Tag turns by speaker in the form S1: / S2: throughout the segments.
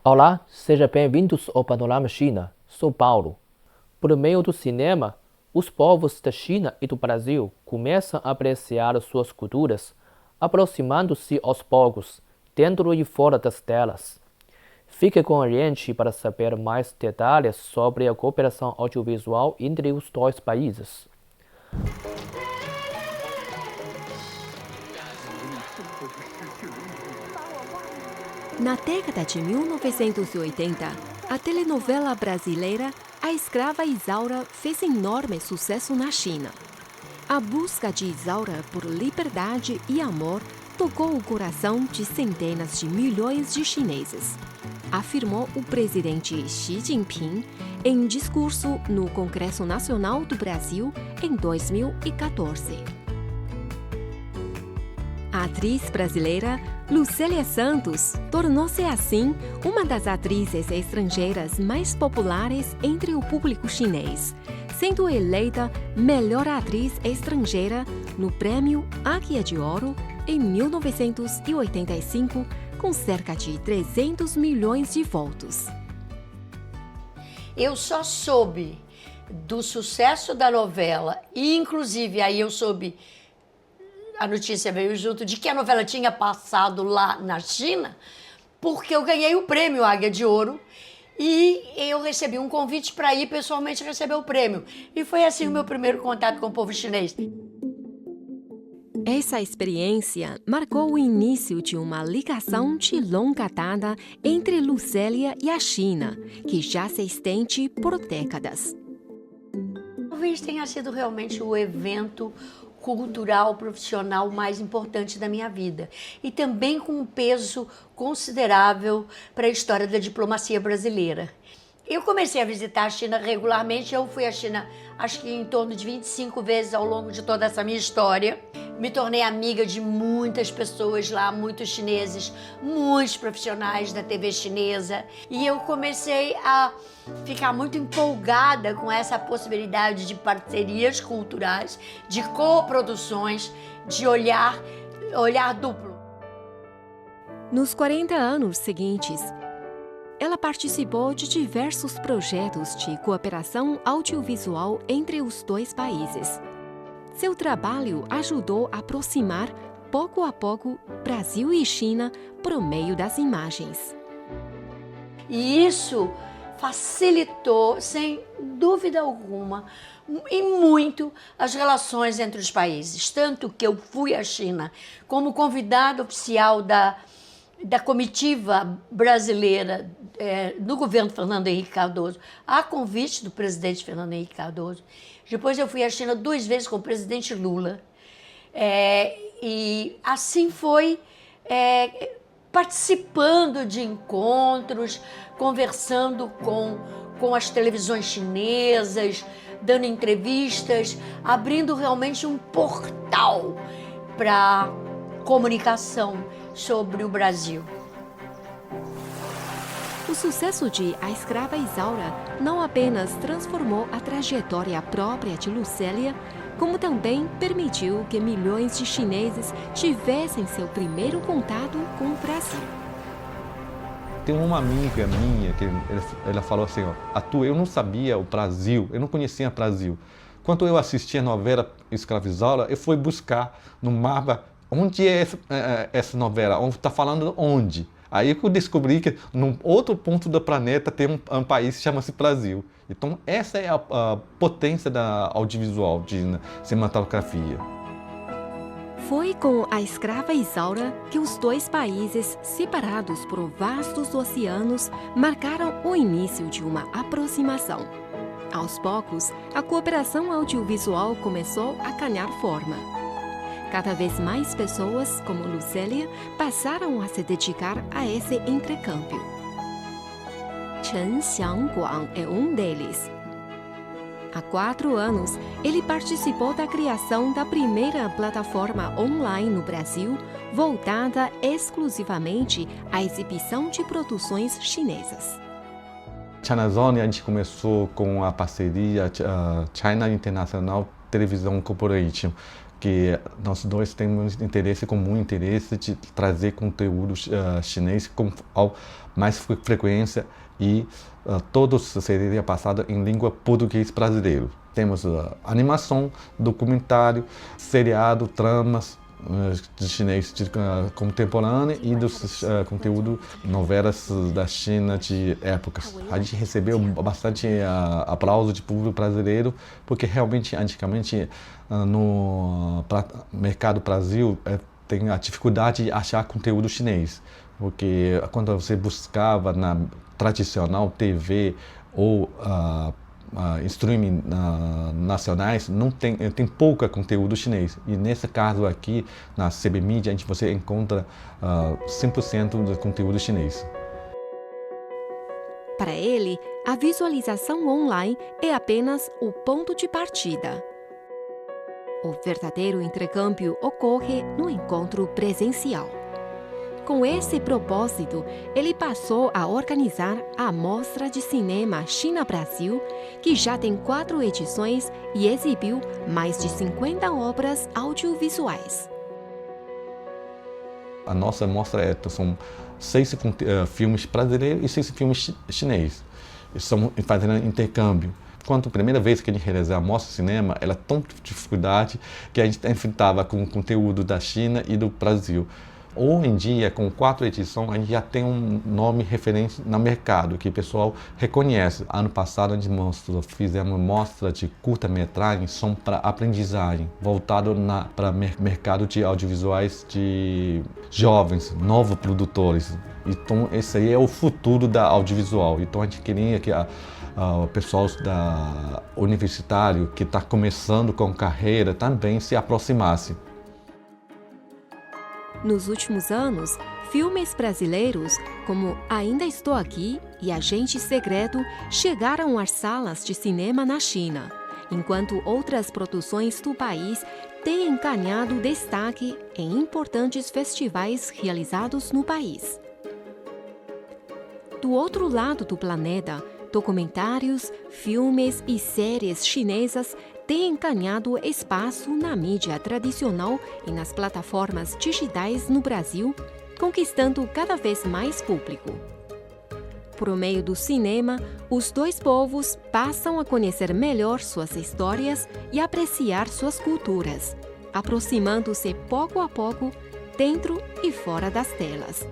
S1: Olá, sejam bem-vindos ao Panorama China. Sou Paulo. Por meio do cinema, os povos da China e do Brasil começam a apreciar suas culturas, aproximando-se aos poucos, dentro e fora das telas. Fique com a gente para saber mais detalhes sobre a cooperação audiovisual entre os dois países.
S2: Na década de 1980, a telenovela brasileira A Escrava Isaura fez enorme sucesso na China. A busca de Isaura por liberdade e amor tocou o coração de centenas de milhões de chineses, afirmou o presidente Xi Jinping em discurso no Congresso Nacional do Brasil em 2014. A atriz brasileira Lucélia Santos tornou-se assim uma das atrizes estrangeiras mais populares entre o público chinês, sendo eleita melhor atriz estrangeira no Prêmio Águia de Ouro em 1985, com cerca de 300 milhões de votos.
S3: Eu só soube do sucesso da novela, e inclusive aí eu soube, a notícia veio junto, de que a novela tinha passado lá na China, porque eu ganhei o prêmio Águia de Ouro e eu recebi um convite para ir pessoalmente receber o prêmio. E foi assim o meu primeiro contato com o povo chinês.
S2: Essa experiência marcou o início de uma ligação de longa data entre Lucélia e a China, que já se estende por décadas.
S3: Talvez tenha sido realmente o evento cultural, profissional mais importante da minha vida. E também com um peso considerável para a história da diplomacia brasileira. Eu comecei a visitar a China regularmente, eu fui à China acho que em torno de 25 vezes ao longo de toda essa minha história. Me tornei amiga de muitas pessoas lá, muitos chineses, muitos profissionais da TV chinesa. E eu comecei a ficar muito empolgada com essa possibilidade de parcerias culturais, de coproduções, de olhar duplo.
S2: Nos 40 anos seguintes, ela participou de diversos projetos de cooperação audiovisual entre os dois países. Seu trabalho ajudou a aproximar, pouco a pouco, Brasil e China por meio das imagens.
S3: E isso facilitou, sem dúvida alguma, e muito as relações entre os países. Tanto que eu fui à China como convidada oficial da comitiva brasileira do governo Fernando Henrique Cardoso, a convite do presidente Fernando Henrique Cardoso. Depois eu fui à China 2 vezes com o presidente Lula. E assim foi participando de encontros, conversando com as televisões chinesas, dando entrevistas, abrindo realmente um portal para comunicação sobre o Brasil.
S2: O sucesso de A Escrava Isaura não apenas transformou a trajetória própria de Lucélia, como também permitiu que milhões de chineses tivessem seu primeiro contato com o Brasil.
S4: Tem uma amiga minha que ela falou assim, Arthur, eu não sabia o Brasil, eu não conhecia o Brasil. Quando eu assisti a novela Escrava Isaura, eu fui buscar no mapa onde é essa novela, está falando onde. Aí eu descobri que num outro ponto do planeta tem um país que chama-se Brasil. Então essa é a potência da audiovisual, de cinematografia.
S2: Foi com A Escrava Isaura que os dois países, separados por vastos oceanos, marcaram o início de uma aproximação. Aos poucos, a cooperação audiovisual começou a ganhar forma. Cada vez mais pessoas, como Lucélia, passaram a se dedicar a esse intercâmbio. Chen Xiangguang é um deles. Há 4 anos, ele participou da criação da primeira plataforma online no Brasil, voltada exclusivamente à exibição de produções chinesas.
S4: China Zone, a gente começou com a parceria China International Television Corporation, porque nós dois temos interesse comum, interesse de trazer conteúdo chinês com mais frequência e todo seria passado em língua português brasileiro. Temos animação, documentário, seriado, tramas de chinês contemporâneo e dos conteúdo novelas da China de épocas. A gente recebeu bastante aplauso de público brasileiro, porque realmente, antigamente, no mercado Brasil, tem a dificuldade de achar conteúdo chinês, porque quando você buscava na tradicional TV ou streaming nacionais, não tem pouco conteúdo chinês. E nesse caso aqui, na CB Media, você encontra 100% do conteúdo chinês.
S2: Para ele, a visualização online é apenas o ponto de partida. O verdadeiro intercâmbio ocorre no encontro presencial. Com esse propósito, ele passou a organizar a Mostra de Cinema China-Brasil, que já tem 4 edições e exibiu mais de 50 obras audiovisuais.
S4: A nossa mostra são 6 filmes brasileiros e 6 filmes chineses. Estamos fazendo intercâmbio. Quando a primeira vez que a gente realizou a Mostra de Cinema, era tão dificuldade que a gente enfrentava com o conteúdo da China e do Brasil. Hoje em dia, com 4 edições, a gente já tem um nome referente no mercado, que o pessoal reconhece. Ano passado, a gente fizemos mostra de curta-metragem, som para aprendizagem, voltado para mercado de audiovisuais de jovens, novos produtores. Então, esse aí é o futuro da audiovisual. Então, a gente queria que o pessoal universitário que está começando com carreira também se aproximasse.
S2: Nos últimos anos, filmes brasileiros como Ainda Estou Aqui e Agente Secreto chegaram às salas de cinema na China, enquanto outras produções do país têm ganhado destaque em importantes festivais realizados no país. Do outro lado do planeta, documentários, filmes e séries chinesas têm ganhado espaço na mídia tradicional e nas plataformas digitais no Brasil, conquistando cada vez mais público. Por meio do cinema, os dois povos passam a conhecer melhor suas histórias e apreciar suas culturas, aproximando-se pouco a pouco, dentro e fora das telas.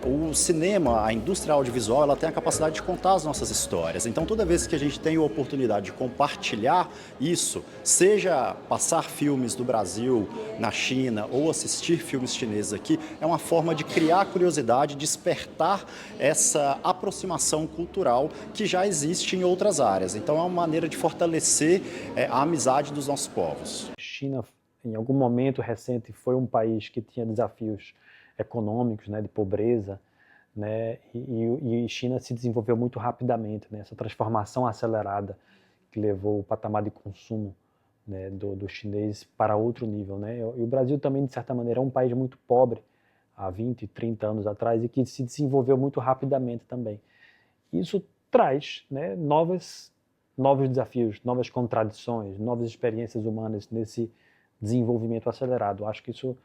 S5: O cinema, a indústria audiovisual, ela tem a capacidade de contar as nossas histórias. Então, toda vez que a gente tem a oportunidade de compartilhar isso, seja passar filmes do Brasil na China ou assistir filmes chineses aqui, é uma forma de criar curiosidade, despertar essa aproximação cultural que já existe em outras áreas. Então, é uma maneira de fortalecer a amizade dos nossos povos.
S6: A China, em algum momento recente, foi um país que tinha desafios econômicos, né, de pobreza, né, e China se desenvolveu muito rapidamente, né, essa transformação acelerada que levou o patamar de consumo, né, do chinês para outro nível, né, e o Brasil também, de certa maneira, é um país muito pobre há 20, 30 anos atrás e que se desenvolveu muito rapidamente também. Isso traz, né, novos desafios, novas contradições, novas experiências humanas nesse desenvolvimento acelerado. Acho que isso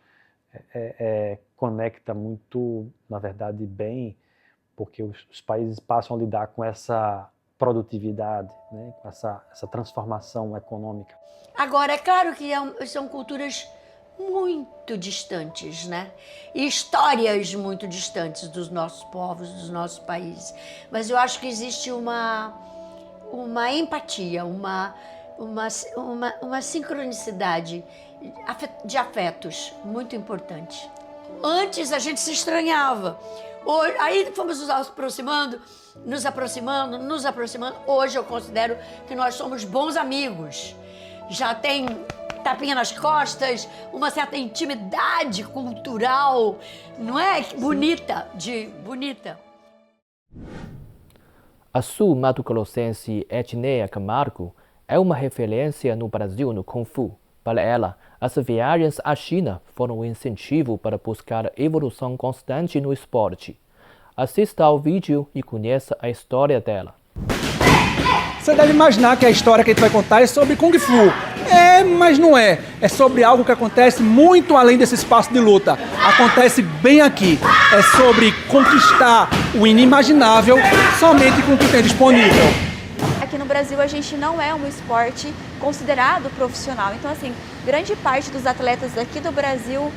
S6: conecta muito, na verdade, bem, porque os países passam a lidar com essa produtividade, né, com essa transformação econômica.
S3: Agora, é claro que são culturas muito distantes, né? E histórias muito distantes dos nossos povos, dos nossos países. Mas eu acho que existe uma empatia, uma sincronicidade de afetos muito importante. Antes a gente se estranhava, aí fomos nos aproximando. Hoje eu considero que nós somos bons amigos. Já tem tapinha nas costas, uma certa intimidade cultural, não é? Bonita.
S1: A sul-mato-grossense Etneia Camargo é uma referência no Brasil no Kung Fu. Para ela, as viagens à China foram um incentivo para buscar evolução constante no esporte. Assista ao vídeo e conheça a história dela.
S7: Você deve imaginar que a história que a gente vai contar é sobre Kung Fu. Mas não é. É sobre algo que acontece muito além desse espaço de luta. Acontece bem aqui. É sobre conquistar o inimaginável somente com o que tem disponível.
S8: Aqui no Brasil a gente não é um esporte considerado profissional. Então, assim, grande parte dos atletas daqui do Brasil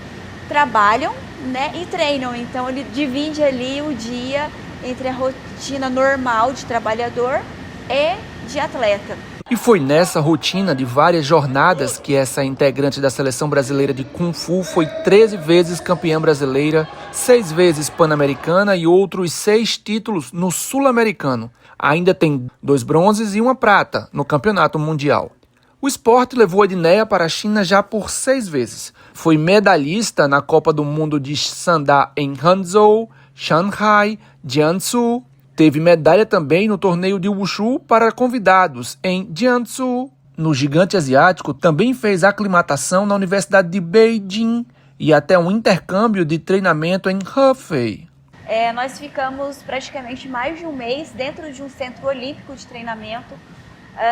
S8: trabalham, né, e treinam. Então, ele divide ali o dia entre a rotina normal de trabalhador e de atleta.
S9: E foi nessa rotina de várias jornadas que essa integrante da seleção brasileira de Kung Fu foi 13 vezes campeã brasileira, 6 vezes pan-americana e outros 6 títulos no sul-americano. Ainda tem 2 bronzes e 1 prata no campeonato mundial. O esporte levou a Edneia para a China já por 6 vezes. Foi medalhista na Copa do Mundo de Sanda em Hangzhou, Shanghai, Jiangsu. Teve medalha também no torneio de Wushu para convidados em Jiangsu. No gigante asiático, também fez aclimatação na Universidade de Beijing e até um intercâmbio de treinamento em Hefei.
S8: Nós ficamos praticamente mais de um mês dentro de um centro olímpico de treinamento,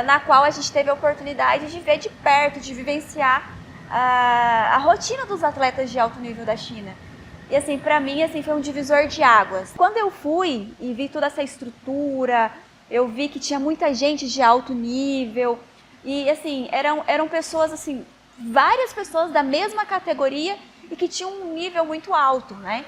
S8: na qual a gente teve a oportunidade de ver de perto, de vivenciar a rotina dos atletas de alto nível da China. E assim, para mim, assim, foi um divisor de águas. Quando eu fui e vi toda essa estrutura, eu vi que tinha muita gente de alto nível e assim, eram pessoas assim, várias pessoas da mesma categoria e que tinham um nível muito alto, né?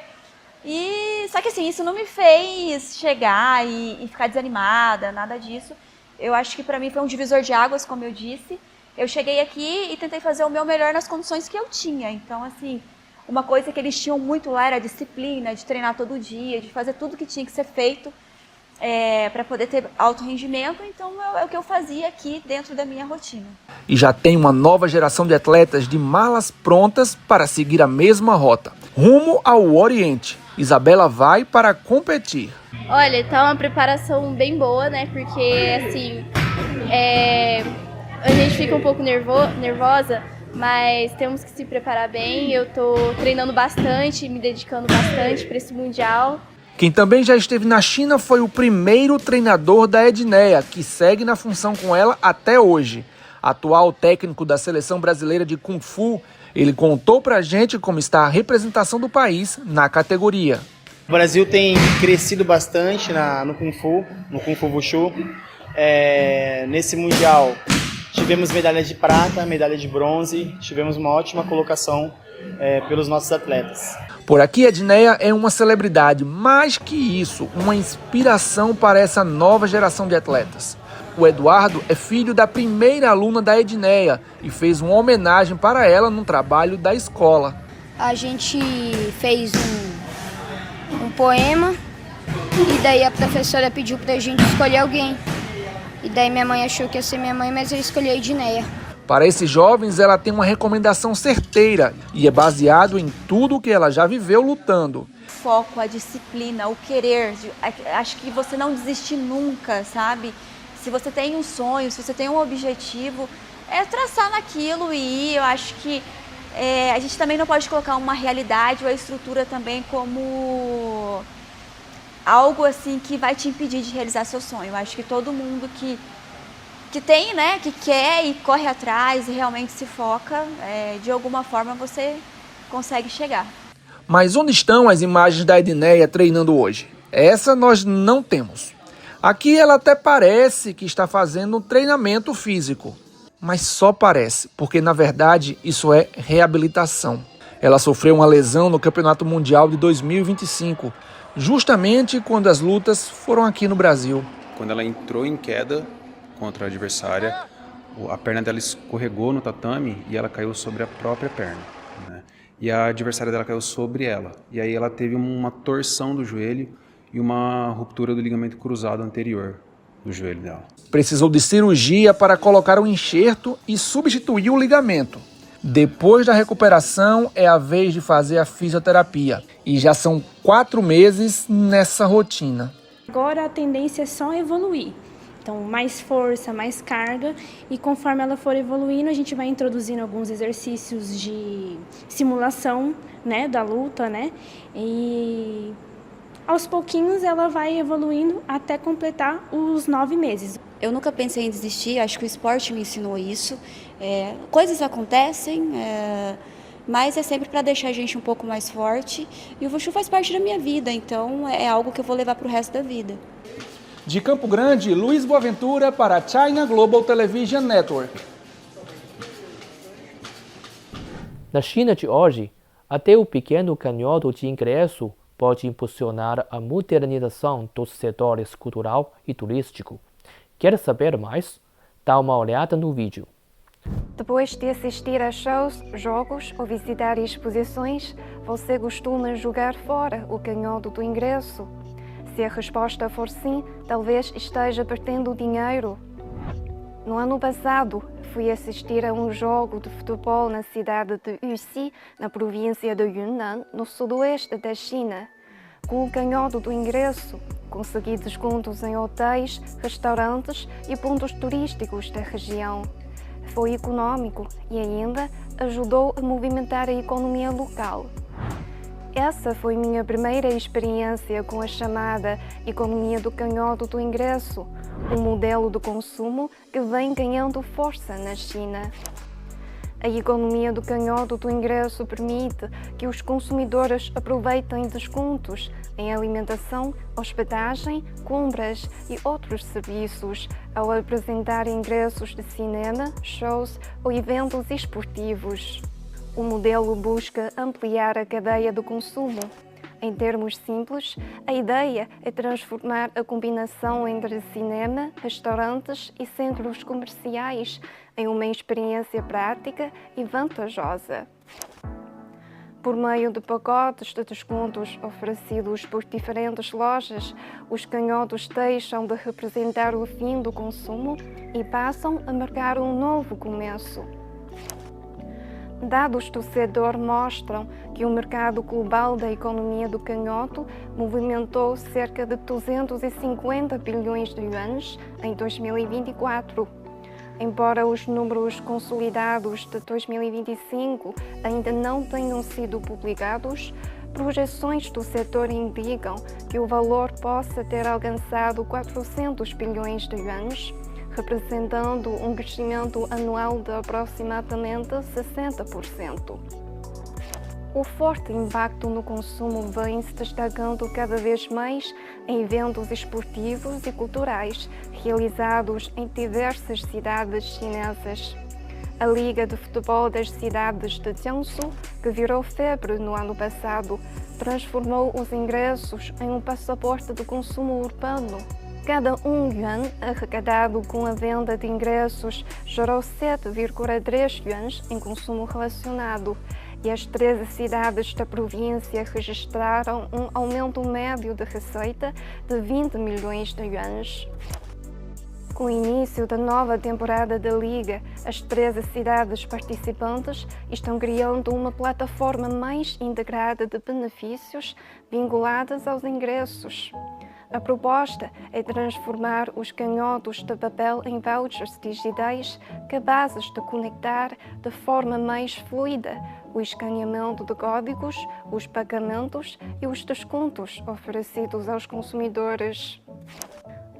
S8: E só que assim, isso não me fez chegar e ficar desanimada, nada disso. Eu acho que para mim foi um divisor de águas, como eu disse. Eu cheguei aqui e tentei fazer o meu melhor nas condições que eu tinha. Então, assim, uma coisa que eles tinham muito lá era a disciplina, de treinar todo dia, de fazer tudo que tinha que ser feito para poder ter alto rendimento. Então, é o que eu fazia aqui dentro da minha rotina.
S9: E já tem uma nova geração de atletas de malas prontas para seguir a mesma rota. Rumo ao Oriente. Isabela vai para competir.
S10: Olha, tá uma preparação bem boa, né? Porque, assim, a gente fica um pouco nervosa, mas temos que se preparar bem. Eu tô treinando bastante, me dedicando bastante para esse Mundial.
S9: Quem também já esteve na China foi o primeiro treinador da Edneia, que segue na função com ela até hoje. Atual técnico da seleção brasileira de Kung Fu, ele contou pra gente como está a representação do país na categoria.
S11: O Brasil tem crescido bastante no Kung Fu Wushu. Nesse Mundial tivemos medalha de prata, medalha de bronze, tivemos uma ótima colocação pelos nossos atletas.
S9: Por aqui, Edneia é uma celebridade, mais que isso, uma inspiração para essa nova geração de atletas. O Eduardo é filho da primeira aluna da Edneia e fez uma homenagem para ela num trabalho da escola.
S12: A gente fez um poema e daí a professora pediu pra gente escolher alguém. E daí minha mãe achou que ia ser minha mãe, mas eu escolhi a Edneia.
S9: Para esses jovens, ela tem uma recomendação certeira e é baseado em tudo que ela já viveu lutando.
S8: O foco, a disciplina, o querer, acho que você não desistir nunca, sabe? Se você tem um sonho, se você tem um objetivo, é traçar naquilo e ir. Eu acho que a gente também não pode colocar uma realidade ou a estrutura também como algo assim que vai te impedir de realizar seu sonho. Eu acho que todo mundo que tem, né, que quer e corre atrás e realmente se foca, de alguma forma você consegue chegar.
S9: Mas onde estão as imagens da Edneia treinando hoje? Essa nós não temos. Aqui ela até parece que está fazendo um treinamento físico, mas só parece, porque na verdade isso é reabilitação. Ela sofreu uma lesão no Campeonato Mundial de 2025, justamente quando as lutas foram aqui no Brasil.
S13: Quando ela entrou em queda contra a adversária, a perna dela escorregou no tatame e ela caiu sobre a própria perna, né? E a adversária dela caiu sobre ela. E aí ela teve uma torção do joelho e uma ruptura do ligamento cruzado anterior do joelho dela.
S9: Precisou de cirurgia para colocar um enxerto e substituir o ligamento. Depois da recuperação, é a vez de fazer a fisioterapia. E já são 4 meses nessa rotina.
S14: Agora a tendência é só evoluir. Então, mais força, mais carga, e conforme ela for evoluindo, a gente vai introduzindo alguns exercícios de simulação, né, da luta, né, e aos pouquinhos ela vai evoluindo até completar os 9 meses.
S15: Eu nunca pensei em desistir, acho que o esporte me ensinou isso. Coisas acontecem, mas é sempre para deixar a gente um pouco mais forte. E o Wushu faz parte da minha vida, então é algo que eu vou levar para o resto da vida.
S9: De Campo Grande, Luiz Boaventura para a China Global Television Network.
S1: Na China de hoje, até o pequeno canhoto de ingresso pode impulsionar a modernização dos setores cultural e turístico. Quer saber mais? Dá uma olhada no vídeo.
S16: Depois de assistir a shows, jogos ou visitar exposições, você costuma jogar fora o canhoto do ingresso? Se a resposta for sim, talvez esteja perdendo dinheiro. No ano passado, fui assistir a um jogo de futebol na cidade de Yuxi, na província de Yunnan, no sudoeste da China. Com o canhoto do ingresso, consegui descontos em hotéis, restaurantes e pontos turísticos da região. Foi econômico e ainda ajudou a movimentar a economia local. Essa foi minha primeira experiência com a chamada economia do canhoto do ingresso, um modelo de consumo que vem ganhando força na China. A economia do canhoto do ingresso permite que os consumidores aproveitem descontos em alimentação, hospedagem, compras e outros serviços ao apresentar ingressos de cinema, shows ou eventos esportivos. O modelo busca ampliar a cadeia do consumo. Em termos simples, a ideia é transformar a combinação entre cinema, restaurantes e centros comerciais em uma experiência prática e vantajosa. Por meio de pacotes de descontos oferecidos por diferentes lojas, os canhotos deixam de representar o fim do consumo e passam a marcar um novo começo. Dados do setor mostram que o mercado global da economia do canhoto movimentou cerca de 250 bilhões de yuans em 2024. Embora os números consolidados de 2025 ainda não tenham sido publicados, projeções do setor indicam que o valor possa ter alcançado 400 bilhões de yuans, representando um crescimento anual de aproximadamente 60%. O forte impacto no consumo vem se destacando cada vez mais em eventos esportivos e culturais realizados em diversas cidades chinesas. A Liga de Futebol das Cidades de Jiangsu, que virou febre no ano passado, transformou os ingressos em um passaporte de consumo urbano. Cada yuan arrecadado com a venda de ingressos gerou 7,3 yuans em consumo relacionado, e as 13 cidades da província registraram um aumento médio de receita de 20 milhões de yuans. Com o início da nova temporada da Liga, as 13 cidades participantes estão criando uma plataforma mais integrada de benefícios vinculadas aos ingressos. A proposta é transformar os canhotos de papel em vouchers digitais capazes de conectar de forma mais fluida o escaneamento de códigos, os pagamentos e os descontos oferecidos aos consumidores.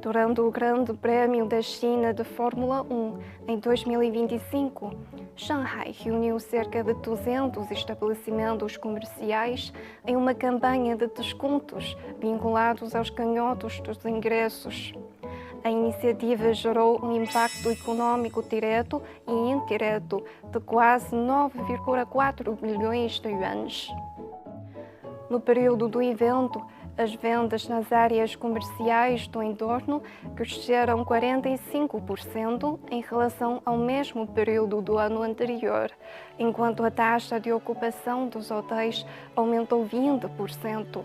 S16: Durante o Grande Prémio da China de Fórmula 1 em 2025, Shanghai reuniu cerca de 200 estabelecimentos comerciais em uma campanha de descontos vinculados aos canhotos dos ingressos. A iniciativa gerou um impacto econômico direto e indireto de quase 9,4 bilhões de yuans. No período do evento, as vendas nas áreas comerciais do entorno cresceram 45% em relação ao mesmo período do ano anterior, enquanto a taxa de ocupação dos hotéis aumentou 20%.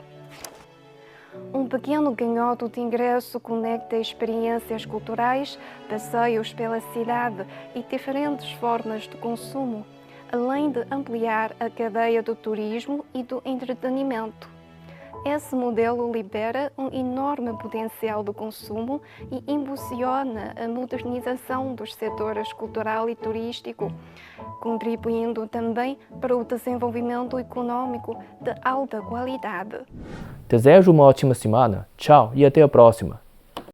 S16: Um pequeno canhoto de ingresso conecta experiências culturais, passeios pela cidade e diferentes formas de consumo, além de ampliar a cadeia do turismo e do entretenimento. Esse modelo libera um enorme potencial de consumo e impulsiona a modernização dos setores cultural e turístico, contribuindo também para o desenvolvimento econômico de alta qualidade.
S1: Desejo uma ótima semana. Tchau e até a próxima.